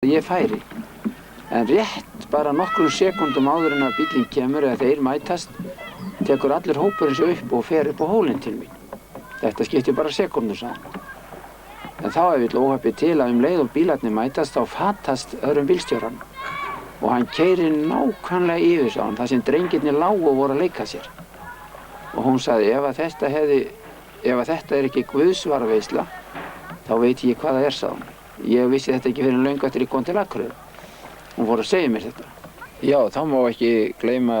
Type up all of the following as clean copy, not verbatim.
Ég færi, en rétt bara nokkrum sekúndum áður en að bíllinn kemur eða þeir mætast, tekur allur hópurinn sig upp og fer upp á hólinn til mín. Þetta skiptir bara sekúndum, sagði hann. En þá vill óhappið til að leið og bílarnir mætast, þá fatast öðrum bílstjórann. Og hann keyrir nákvæmlega yfir, sagði hann, þar sem drengirnir lágu og voru að leika sér. Og hún sagði, ef þetta er ekki guðsvarveisla, þá veit ég hvað það er, sagði hún. Ég vissi þetta ekki fyrir löngu eftir ég kom til Akureyrar. Hún fór að segja mér þetta. Já, þá má ekki gleyma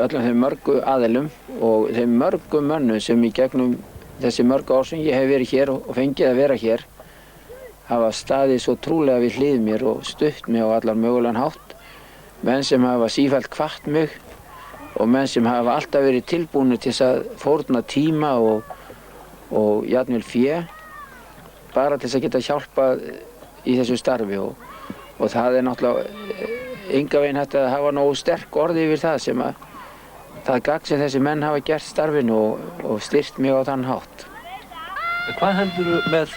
öllum þeim mörgu aðilum og þeim mörgu mönnum sem í gegnum þessi mörgu ár sem ég hef verið hér og fengið að vera hér hafa staðið svo trúlega við hlið mér og stutt mig á allar mögulegan hátt. Menn sem hafa sífellt hvatt mig og menn sem hafa alltaf verið tilbúnir til þess að fórna tíma og jafnvel fé bara til þess að geta hjálpað í þessu starfi og það náttúrulega enga veginn hægt að hafa nógu sterk orð yfir það sem að það gagn sem þessi menn hafa gert starfinu og styrkt mig á þann hátt. Hvað heldurðu með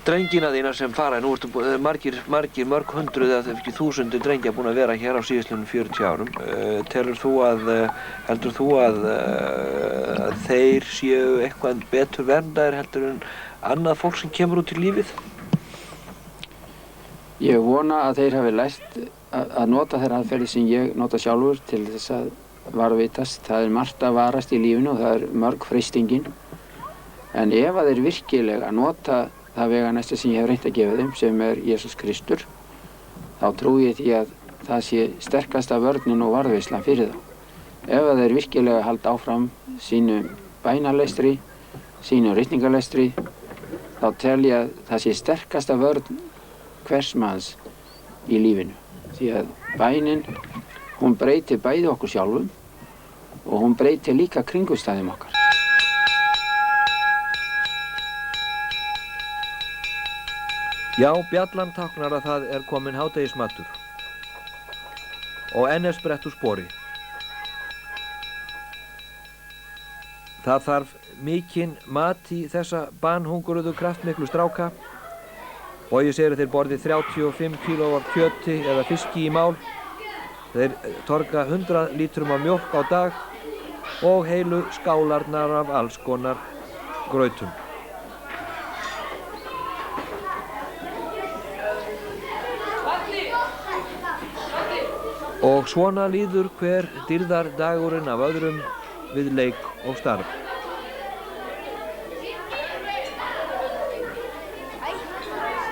drengina þína sem fara? Nú ertu mörg hundruð eða ekki þúsundir drengja búin að vera hér á síðastliðnum 40 árum. Heldur þú að þeir séu eitthvað betur verndaðir heldur en annað fólk sem kemur út í lífið? Ég vona að þeir hafi lært að nota þeirra aðferði sem ég nota sjálfur til þess að varðveitast. Það er margt að varast í lífinu og það er mörg freistingin. En ef að þeir virkilega nota það veganesti sem ég hef reynt að gefa þeim, sem er Jesús Kristur, þá trúi ég því að það sé sterkasta vörnin og varðveislan fyrir þá. Ef að þeir virkilega halda áfram sínu bænalestri, sínu ritningalestri, þá tel ég að það sé sterkasta vörn hvers manns í lífinu. Því að bænin, hún breytir bæði okkur sjálfum og hún breytir líka kringumstæðum okkar. Já, bjallan táknar að það er kominn hádegismatur og enn er sprett úr spori. Það þarf mikinn mat í þessa banhungruðu kraftmiklu stráka. Bogi segir að þeir borði 35 kíló af kjöti eða fiski í mál. Þeir torga 100 lítrum af mjólk á dag og heilu skálarnar af alls konar grautum. Og svona líður hver dýrðardagurinn af öðrum við leik og starf.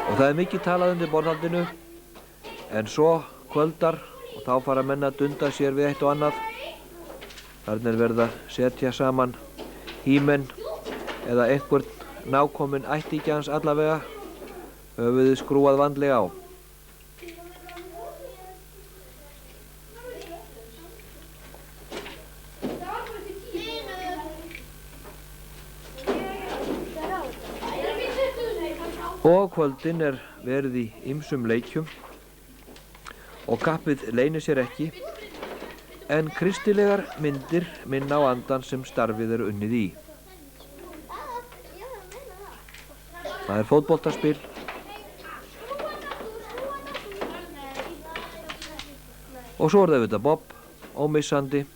Og það er mikið talað undir borðhaldinu, en svo kvöldar og þá fara menn að dunda sér við eitt og annað. Þarna er verið að setja saman hímenn eða einhvern nákominn ættingjans allavega, höfuðið skrúað vandlega á. Og kvöldin er verið í ýmsum leikjum og kappið leynir sér ekki, en kristilegar myndir minna á andan sem starfið er unnið í. Það er fótboltaspil, og svo er það auðvitað bob, ómissandi.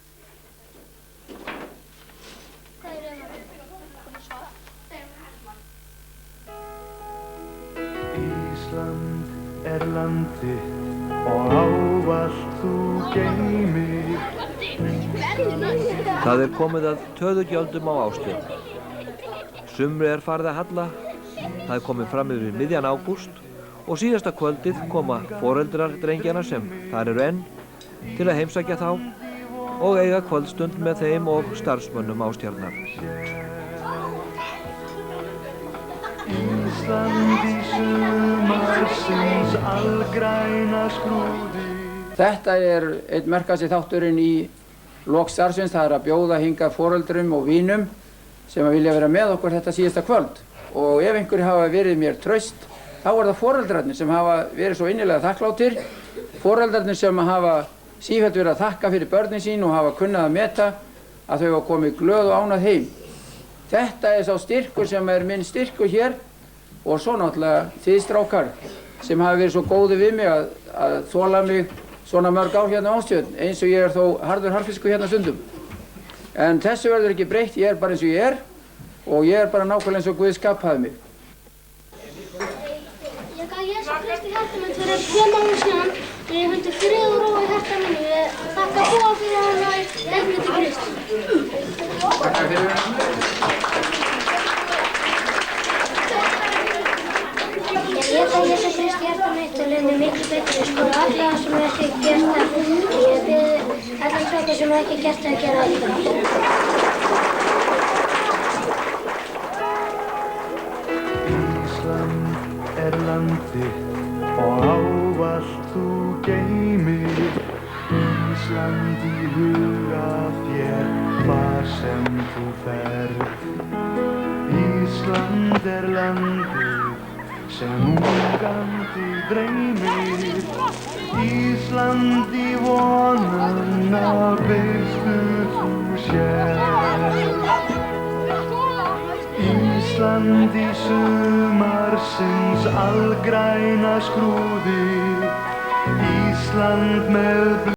Ísland er land þitt og ávallt þú geymir. Það er komið að töðugjöldum á Ástöð. Sumri er farið að halla, það er komið fram yfir miðjan ágúst og síðasta kvöldið koma foreldrar drengjana sem þar eru enn til að heimsækja þá og eiga kvöldstund með þeim og starfsmönnum Ástjarnar. Ísland í sumarsins algræna skrúði. Þetta er einn merkasti þátturinn í lok starfsins, það er að bjóða hingað foreldrum og vinum sem vilja vera með okkur þetta síðasta kvöld. Og ef einhverju hafa verið mér traust, þá er það foreldrarnir sem hafa verið svo innilega þakkláttir, foreldrarnir sem hafa sífellt verið að þakka fyrir börnin sín og hafa kunnað að meta að þau hafa komið glöð og ánað heim. Þetta er sá styrkur sem er minn styrkur hér og svo náttúrulega þið strákar. sem hafa verið svo góði við mig að þola mig svona mörg ár hérna á Ásstjörn, eins og ég er þó harður harðfiskur hérna stundum. En þessu verður ekki breytt, ég er bara eins og ég er og ég er bara nákvæmlega eins og Guð skapaði mig. Ég gaf Jesú Kristi hjarta mitt fyrir 2 mánuðum síðan og ég fundi frið og ró í hjarta mínu. Ég þakka Boga fyrir að hann hafi leitt mig til Kristi. Takk fyrir. Ég gaf Jesú Kristi hjarta mitt og leið mig miklu betri. Sko alla sem ekki gert það. Ég bið allan stráka sem ekki gert það að gera það. Landið og ávallt þú geymir Ísland í huga þér hvar sem þú ferð. Ísland landið sem ungandi dreymir Ísland í vonuna veistu þú sér. Ísland í sumarsins algræna skrúði Ísland með